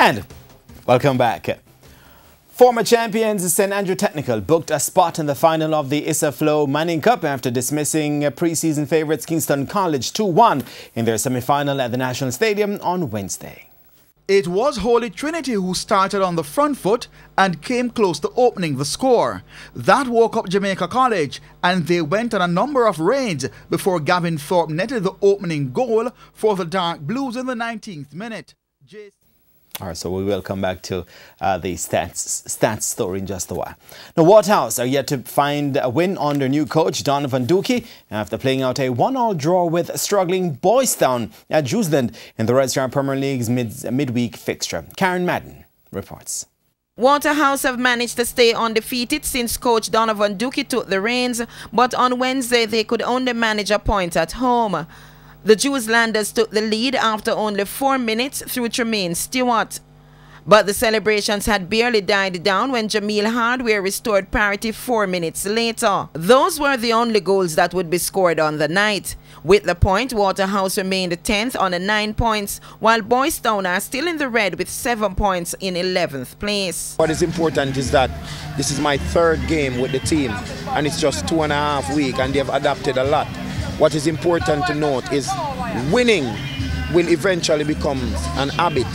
And welcome back. Former champions St Andrew Technical booked a spot in the final of the Issa Flow Manning Cup after dismissing pre-season favourites Kingston College 2-1 in their semi-final at the National Stadium on Wednesday. It was Holy Trinity who started on the front foot and came close to opening the score. That woke up Jamaica College and they went on a number of raids before Gavin Thorpe netted the opening goal for the Dark Blues in the 19th minute. All right, so we will come back to the stats story in just a while. Now, Waterhouse are yet to find a win under new coach Donovan Dookie after playing out a 1-1 draw with struggling Boys Town at Jewsland in the Red Star Premier League's midweek fixture. Karen Madden reports. Waterhouse have managed to stay undefeated since coach Donovan Dookie took the reins, but on Wednesday they could only manage a point at home. The Jewslanders took the lead after only 4 minutes through Tremaine Stewart. But the celebrations had barely died down when Jameel Hardware restored parity 4 minutes later. Those were the only goals that would be scored on the night. With the point, Waterhouse remained 10th on 9 points, while Boys Town are still in the red with 7 points in 11th place. What is important is that this is my 3rd game with the team, and it's just 2.5 weeks, and they've adapted a lot. What is important to note is winning will eventually become an habit,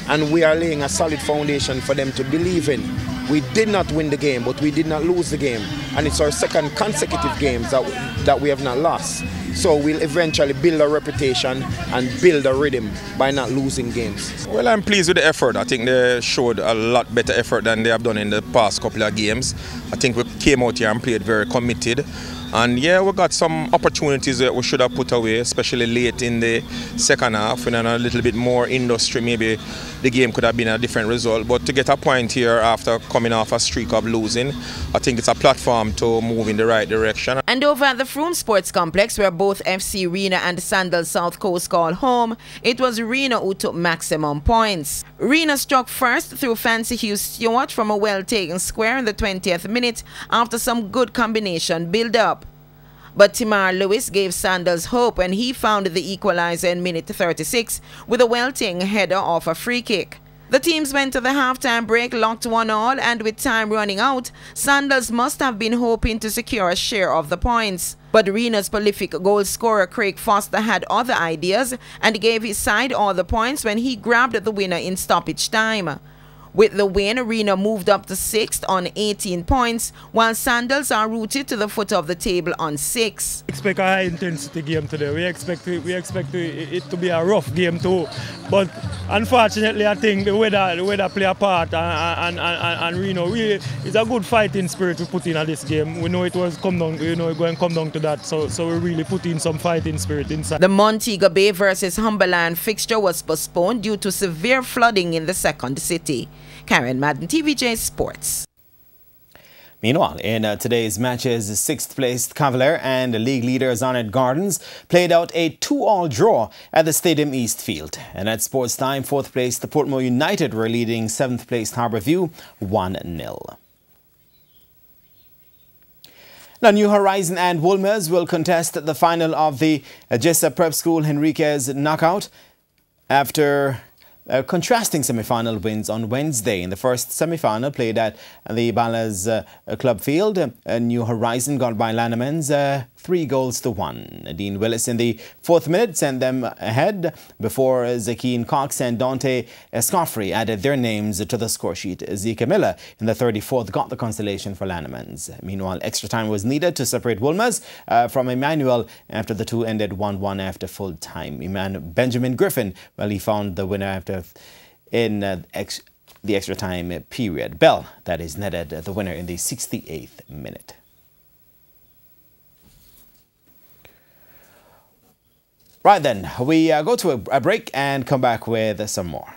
and we are laying a solid foundation for them to believe in. We did not win the game, but we did not lose the game, and it's our 2nd consecutive games that we have not lost. So we'll eventually build a reputation and build a rhythm by not losing games. Well, I'm pleased with the effort. I think they showed a lot better effort than they have done in the past couple of games. I think we came out here and played very committed. And yeah, we got some opportunities that we should have put away, especially late in the second half. And a little bit more industry, maybe the game could have been a different result. But to get a point here after coming off a streak of losing, I think it's a platform to move in the right direction. And over at the Froome Sports Complex, where both FC Rena and Sandals South Coast call home, it was Rena who took maximum points. Rena struck first through Fancy Hugh Stewart from a well-taken square in the 20th minute after some good combination build-up. But Timar Lewis gave Sandals hope when he found the equaliser in minute 36 with a well-taken header off a free kick. The teams went to the halftime break locked 1-1, and with time running out, Sandals must have been hoping to secure a share of the points. But Rena's prolific goal scorer Craig Foster had other ideas and gave his side all the points when he grabbed the winner in stoppage time. With the win, Rena moved up to 6th on 18 points, while Sandals are rooted to the foot of the table on 6. We expect a high-intensity game today. We expect it to be a rough game too. But unfortunately, I think the weather play a part, and Rena really is a good fighting spirit we put in at this game. We know it was going to come down to that, so we really put in some fighting spirit inside. The Montego Bay versus Humberland fixture was postponed due to severe flooding in the second city. Karen Madden, TVJ Sports. Meanwhile, in today's matches, 6th-placed Cavalier and league leaders Honoured Gardens played out a 2-2 draw at the Stadium East Field. And at sports time, 4th-placed Portmore United were leading 7th-placed Harbourview 1-0. Now, New Horizon and Wolmer's will contest the final of the Jessa Prep School Henriquez Knockout after contrasting semi-final wins on Wednesday. In the first semi-final played at the Ballas Club Field, New Horizon got by Lannemans 3-1. Dean Willis in the 4th minute sent them ahead before Zakeen Cox and Dante Escoffrey added their names to the score sheet. Zeke Miller in the 34th got the consolation for Lannemans. Meanwhile, extra time was needed to separate Wolmer's from Emmanuel after the two ended 1-1 after full time. Benjamin Griffin, well, he found the winner after in the extra time period. Bell, that is, netted the winner in the 68th minute. Right then, we go to a break and come back with some more.